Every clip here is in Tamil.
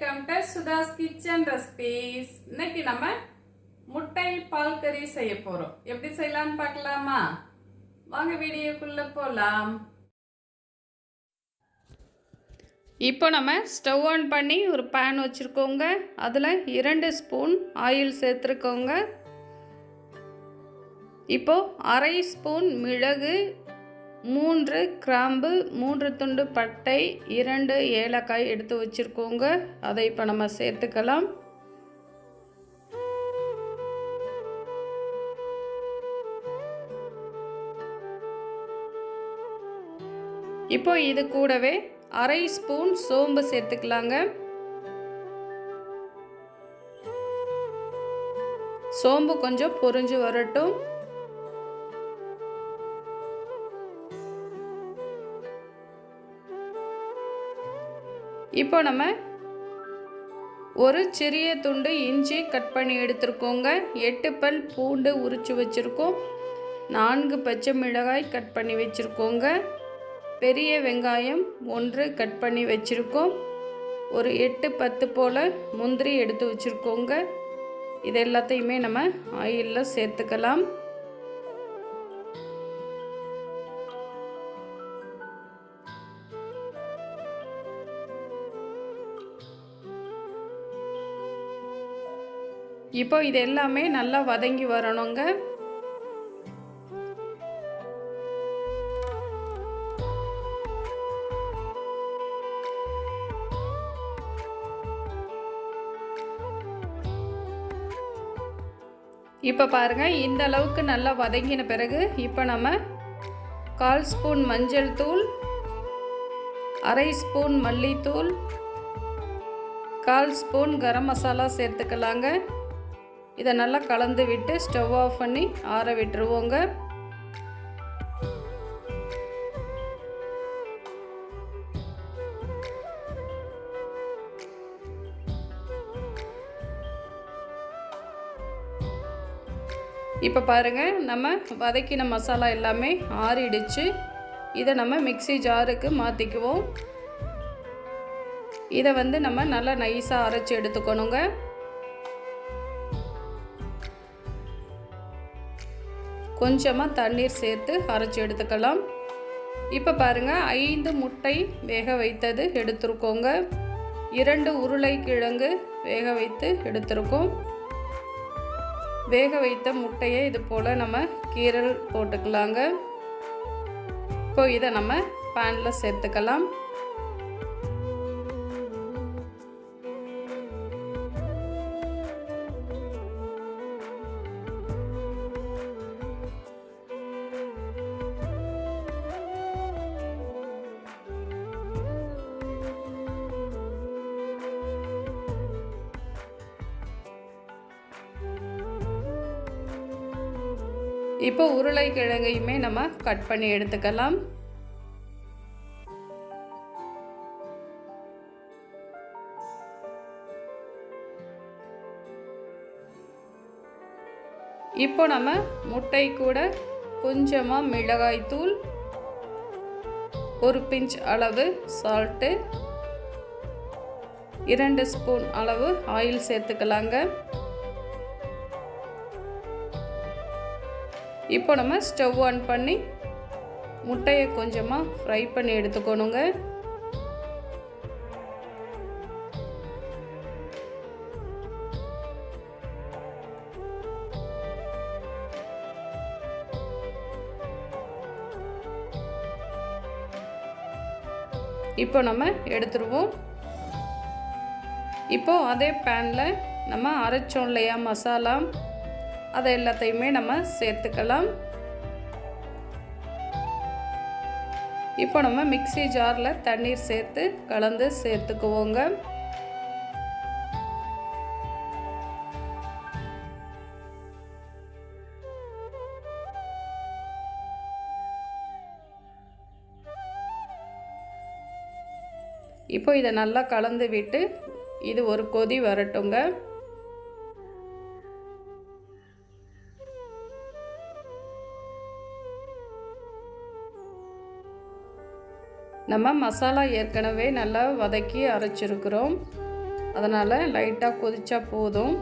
Welcome to Sudha's kitchen recipes. இன்னைக்கு நம்ம முட்டை பால் கறி செய்ய போறோம். எப்படி செய்யலாம்னு பார்க்கலாமா? வாங்க வீடியோக்குள்ள போலாம். இப்போ நம்ம ஸ்டவ் ஆன் பண்ணி ஒரு பேன் வச்சுருக்கோங்க. அதில் 2 ஸ்பூன் ஆயில் சேர்த்துருக்கோங்க. இப்போது 1/2 ஸ்பூன் மிளகு, 3 கிராம்பு, 3 துண்டு பட்டை, 2 ஏலக்காய் எடுத்து வச்சுருக்கோங்க. அதை இப்போ நம்ம சேர்த்துக்கலாம். இப்போ இது கூடவே 1/2 ஸ்பூன் சோம்பு சேர்த்துக்கலாங்க. சோம்பு கொஞ்சம் பொரிஞ்சு வரட்டும். இப்போ நம்ம ஒரு சிறிய துண்டு இஞ்சி கட் பண்ணி எடுத்துருக்கோங்க. 8 பல் பூண்டு உரித்து வச்சுருக்கோம். 4 பச்சை மிளகாய் கட் பண்ணி வச்சுருக்கோங்க. பெரிய வெங்காயம் 1 கட் பண்ணி வச்சுருக்கோம். ஒரு 8-10 போல் முந்திரி எடுத்து வச்சுருக்கோங்க. இது எல்லாத்தையுமே நம்ம ஆயிலில் சேர்த்துக்கலாம். இப்போ இது எல்லாமே நல்லா வதங்கி வரணுங்க. இப்போ பாருங்கள், இந்த அளவுக்கு நல்லா வதங்கின பிறகு இப்போ நம்ம 1/4 ஸ்பூன் மஞ்சள் தூள், 1/2 ஸ்பூன் மல்லித்தூள், 1/4 ஸ்பூன் கரம் மசாலா சேர்த்துக்கலாங்க. இதை நல்லா கலந்து விட்டு ஸ்டவ் ஆஃப் பண்ணி ஆற விட்டுருவோங்க. இப்போ பாருங்கள், நம்ம வதக்கின மசாலா எல்லாமே ஆறிடுச்சு. இதை நம்ம மிக்ஸி ஜாருக்கு மாற்றிக்குவோம். இதை நம்ம நல்லா நைஸாக அரைச்சி எடுத்துக்கணுங்க. கொஞ்சமாக தண்ணீர் சேர்த்து அரைச்சி எடுத்துக்கலாம். இப்போ பாருங்கள், 5 முட்டை வேக வைத்தது எடுத்துருக்கோங்க. 2 உருளைக்கிழங்கு வேக வைத்து எடுத்துருக்கோம். வேக வைத்த முட்டையை இது போல் நம்ம கீரல் போட்டுக்கலாங்க. இப்போ இதை நம்ம பேனில் சேர்த்துக்கலாம். இப்போ உருளைக்கிழங்கையுமே நம்ம கட் பண்ணி எடுத்துக்கலாம். இப்போ நம்ம முட்டை கூட கொஞ்சமாக மிளகாய்த்தூள், ஒரு பிஞ்ச் அளவு சால்ட்டு, 2 ஸ்பூன் அளவு ஆயில் சேர்த்துக்கலாங்க. இப்போ நம்ம ஸ்டவ் ஆன் பண்ணி முட்டையை கொஞ்சமாக ஃப்ரை பண்ணி எடுத்துக்கணுங்க. இப்போ நம்ம எடுத்துருவோம். இப்போ அதே பேனில் நம்ம அரைச்சோம் இல்லையா மசாலா, அதை எல்லாத்தையுமே நம்ம சேர்த்துக்கலாம். இப்போ நம்ம மிக்ஸி ஜாரில் தண்ணீர் சேர்த்து கலந்து சேர்த்துக்குவோங்க. இப்போ இதை நல்லா கலந்து விட்டு இது ஒரு கொதி வரட்டுங்க. நம்ம மசாலா ஏற்கனவே நல்லா வதக்கி அரைச்சிருக்கிறோம். அதனால் லைட்டாக கொதிச்சா போதும்.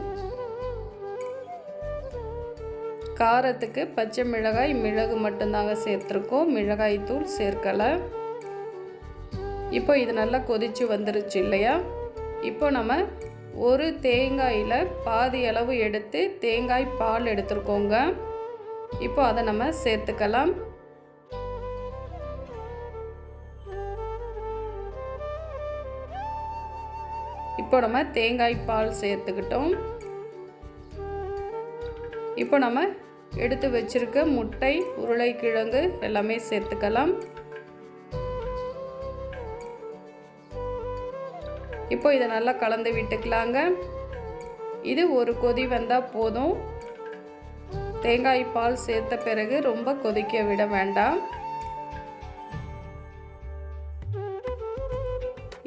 காரத்துக்கு பச்சை மிளகாய், மிளகு மட்டும்தாங்க சேர்த்துருக்கோம், மிளகாய் தூள் சேர்க்கலை. இப்போ இது நல்லா கொதித்து வந்துருச்சு இல்லையா? இப்போ நம்ம ஒரு தேங்காயில் பாதி அளவு எடுத்து தேங்காய் பால் எடுத்துருக்கோங்க. இப்போ அதை நம்ம சேர்த்துக்கலாம். இப்போ நம்ம தேங்காய் பால் சேர்த்துக்கிட்டோம். இப்போ நம்ம எடுத்து வச்சிருக்க முட்டை, உருளைக்கிழங்கு எல்லாமே சேர்த்துக்கலாம். இப்போ இதை நல்லா கலந்து விட்டுக்கலாங்க. இது ஒரு கொதி வந்தால் போதும். தேங்காய் பால் சேர்த்த பிறகு ரொம்ப கொதிக்க விட வேண்டாம்.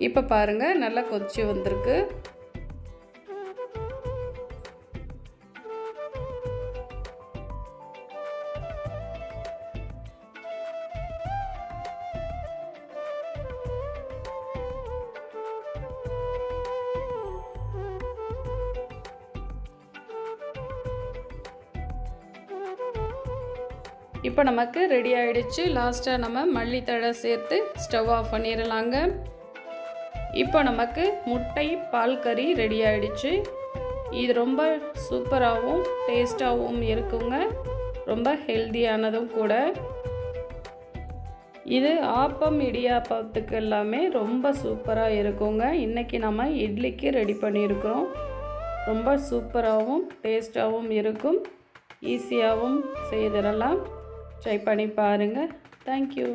இப்போ பாருங்கள், நல்லா கொதிச்சு வந்திருக்கு. இப்போ நமக்கு ரெடி ஆகிடுச்சு. லாஸ்ட்டாக நம்ம மல்லித்தழை சேர்த்து ஸ்டவ் ஆஃப் பண்ணிடலாங்க. இப்போ நமக்கு முட்டை பால் கறி ரெடி ஆகிடுச்சு. இது ரொம்ப சூப்பராகவும் டேஸ்ட்டாகவும் இருக்குங்க. ரொம்ப ஹெல்தியானதும் கூட. இது ஆப்பம், இடியாப்பத்துக்கு எல்லாமே ரொம்ப சூப்பராக இருக்குங்க. இன்றைக்கி நம்ம இட்லிக்கு ரெடி பண்ணியிருக்கிறோம். ரொம்ப சூப்பராகவும் டேஸ்ட்டாகவும் இருக்கும். ஈஸியாகவும் செய்திடலாம். ட்ரை பண்ணி பாருங்கள். தேங்க்யூ.